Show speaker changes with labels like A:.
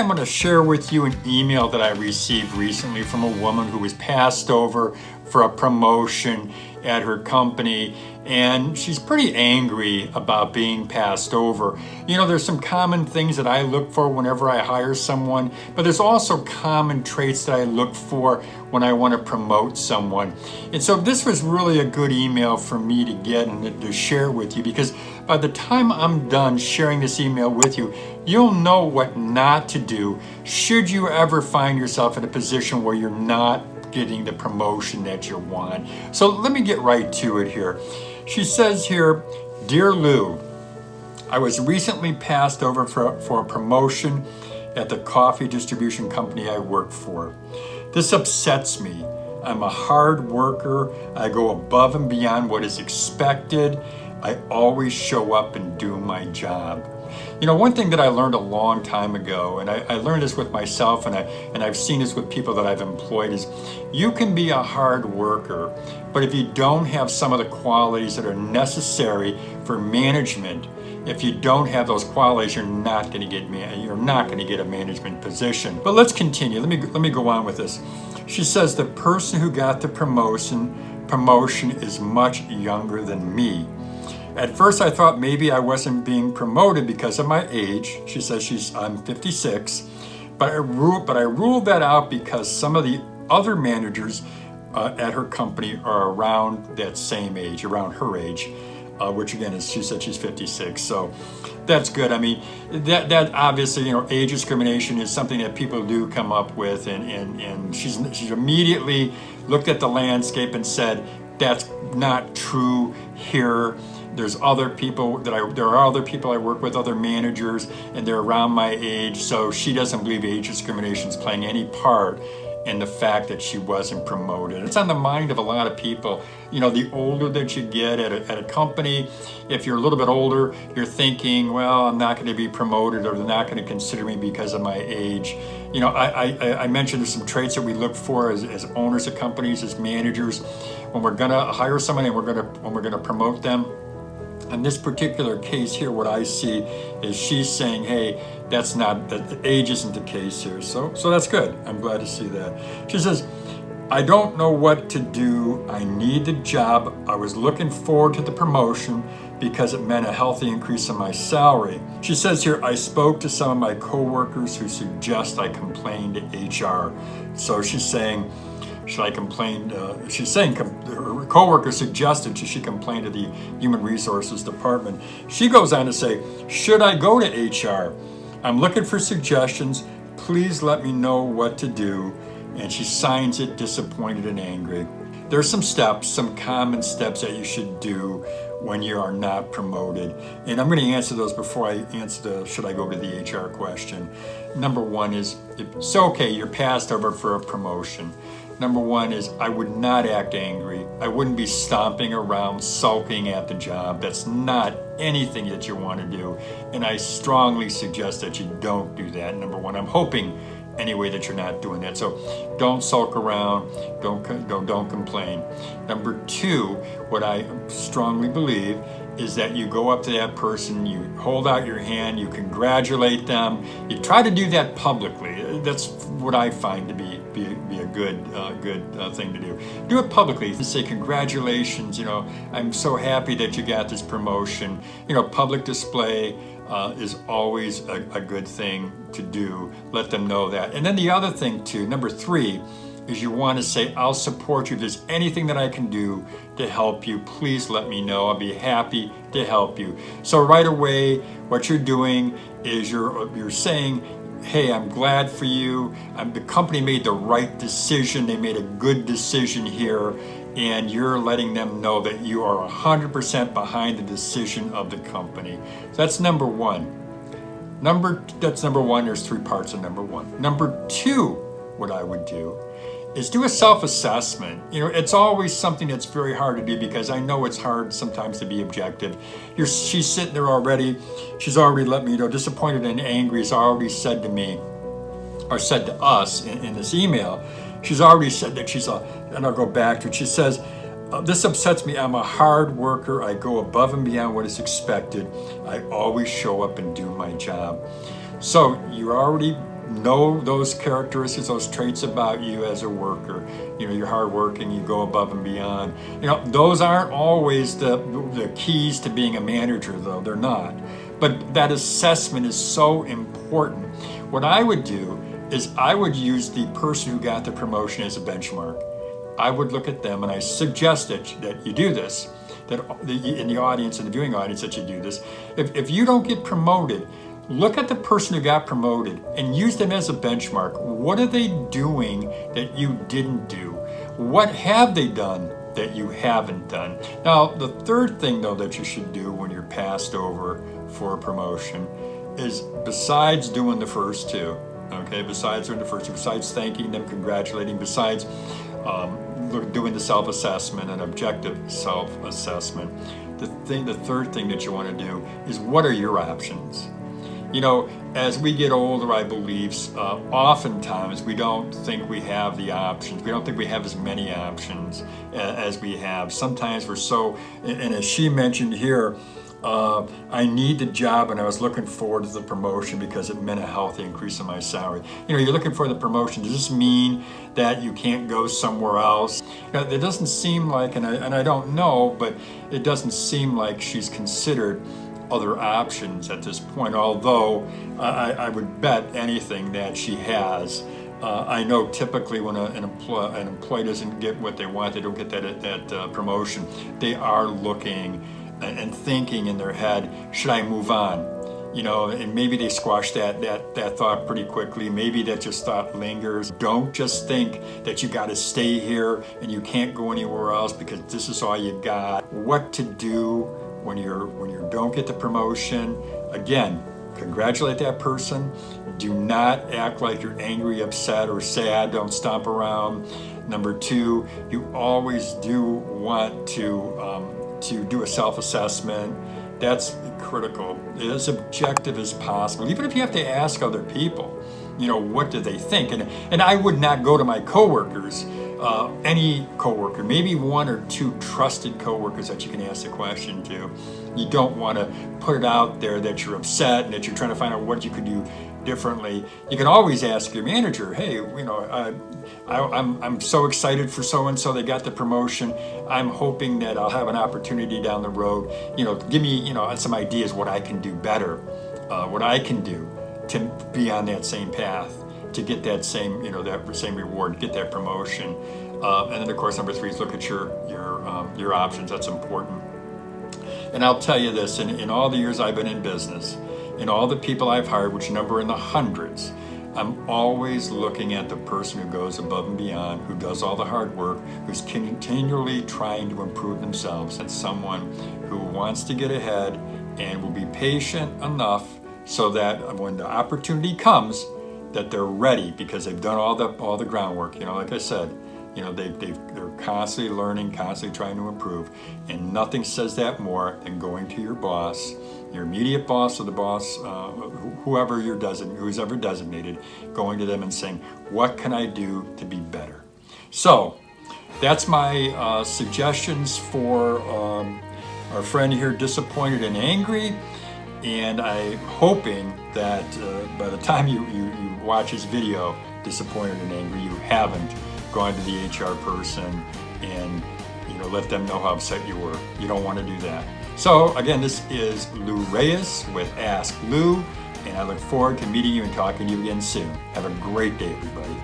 A: I'm going to share with you an email that I received recently from a woman who was passed over for a promotion at her company, and she's pretty angry about being passed over. You know, there's some common things that I look for whenever I hire someone, but there's also common traits that I look for when I want to promote someone. And so this was really a good email for me to get and to share with you, because by the time I'm done sharing this email with you, you'll know what not to do should you ever find yourself in a position where you're not getting the promotion that you want. So let me get right to it here. She says here, "Dear Lou, I was recently passed over for a promotion at the coffee distribution company I work for. This upsets me. I'm a hard worker. I go above and beyond what is expected. I always show up and do my job." You know, one thing that I learned a long time ago, and I learned this with myself, and I've seen this with people that I've employed, is you can be a hard worker, but if you don't have some of the qualities that are necessary for management, if you don't have those qualities, you're not going to get a management position. But let's continue. Let me go on with this. She says the person who got the promotion is much younger than me. At first, I thought maybe I wasn't being promoted because of my age. She says I'm 56, but I ruled that out because some of the other managers at her company are around that same age, around her age, which again is, she said she's 56. So that's good. I mean, that obviously, you know, age discrimination is something that people do come up with, and she's immediately looked at the landscape and said, that's not true here. There are other people I work with, other managers, and they're around my age. So she doesn't believe age discrimination is playing any part in the fact that she wasn't promoted. It's on the mind of a lot of people. You know, the older that you get at a company, if you're a little bit older, you're thinking, well, I'm not going to be promoted, or they're not going to consider me because of my age. You know, I mentioned there's some traits that we look for as owners of companies, as managers, when we're going to hire someone and when we're going to promote them. In this particular case here, what I see is she's saying, hey, that age isn't the case here. So that's good. I'm glad to see that. She says, I don't know what to do. I need the job. I was looking forward to the promotion because it meant a healthy increase in my salary. She says here, I spoke to some of my coworkers who suggest I complain to HR. So she's saying, should I complain? She's saying her coworker suggested she complain to the Human Resources Department. She goes on to say, should I go to HR? I'm looking for suggestions. Please let me know what to do. And she signs it, disappointed and angry. There's some common steps that you should do when you are not promoted. And I'm going to answer those before I answer the should I go to the HR question. Number one is, it's okay, you're passed over for a promotion. Number one is, I would not act angry. I wouldn't be stomping around, sulking at the job. That's not anything that you want to do. And I strongly suggest that you don't do that. Number one, I'm hoping anyway that you're not doing that. So don't sulk around, don't complain. Number two, what I strongly believe is that you go up to that person, you hold out your hand, you congratulate them. You try to do that publicly. That's what I find to be a good thing to do. Do it publicly. Say congratulations. You know, I'm so happy that you got this promotion. You know, public display is always a good thing to do. Let them know that. And then the other thing too, number three, is you want to say, I'll support you. If there's anything that I can do to help you, please let me know. I'll be happy to help you. So right away, what you're doing is you're saying, hey, I'm glad for you. The company made the right decision. They made a good decision here. And you're letting them know that you are 100% behind the decision of the company. So that's number one. That's number one. There's three parts of number one. Number two, what I would do is do a self-assessment. You know, it's always something that's very hard to do because I know it's hard sometimes to be objective. She's sitting there already. She's already let me know, disappointed and angry, has already said to me, or said to us in this email, she's already said that and I'll go back to it. She says, this upsets me. I'm a hard worker. I go above and beyond what is expected. I always show up and do my job. So you're already know those characteristics, those traits about you as a worker. You're hardworking, you go above and beyond. Those aren't always the keys to being a manager, though. They're not. But that assessment is so important. What I would do is I would use the person who got the promotion as a benchmark. I would look at them, and I suggest that you do this, that in the audience, in the viewing audience, that you do this. If you don't get promoted, look at the person who got promoted and use them as a benchmark. What are they doing that you didn't do? What have they done that you haven't done? Now, the third thing, though, that you should do when you're passed over for a promotion is, besides doing the first two, besides thanking them, congratulating, besides doing the self-assessment and objective self-assessment, the third thing that you want to do is, what are your options? As we get older, I believe, oftentimes we don't think we have the options. We don't think we have as many options as we have. Sometimes we're so, and as she mentioned here, I need the job and I was looking forward to the promotion because it meant a healthy increase in my salary. You're looking for the promotion. Does this mean that you can't go somewhere else? It doesn't seem like, and I don't know, but it doesn't seem like she's considered other options at this point, although I would bet anything that she has. I know typically when an employee doesn't get what they want, they don't get that promotion, they are looking and thinking in their head, should I move on? And maybe they squash that thought pretty quickly. Maybe that just thought lingers. Don't just think that you got to stay here and you can't go anywhere else because this is all you got. What to do when you don't get the promotion? Again, congratulate that person. Do not act like you're angry, upset, or sad. Don't stomp around. Number two, you always do want to do a self-assessment. That's critical. As objective as possible. Even if you have to ask other people, what do they think? And I would not go to my coworkers, any coworker, maybe one or two trusted coworkers that you can ask the question to. You don't want to put it out there that you're upset and that you're trying to find out what you could do differently. You can always ask your manager, hey, I'm so excited for so-and-so, they got the promotion. I'm hoping that I'll have an opportunity down the road. Give me, some ideas what I can do better, what I can do to be on that same path, to get that same, that same reward, get that promotion. And then of course, number three is look at your options. That's important. And I'll tell you this, in all the years I've been in business, in all the people I've hired, which number in the hundreds, I'm always looking at the person who goes above and beyond, who does all the hard work, who's continually trying to improve themselves, and someone who wants to get ahead and will be patient enough so that when the opportunity comes, that they're ready because they've done all the groundwork. Like I said, they're constantly learning, constantly trying to improve, and nothing says that more than going to your boss, your immediate boss, or the boss, who's ever designated, going to them and saying, what can I do to be better? So that's my suggestions for our friend here, disappointed and angry. And I'm hoping that by the time you watch this video, disappointed and angry, you haven't gone to the HR person and let them know how upset you were. You don't want to do that. So again, this is Lou Reyes with Ask Lou, and I look forward to meeting you and talking to you again soon. Have a great day, everybody.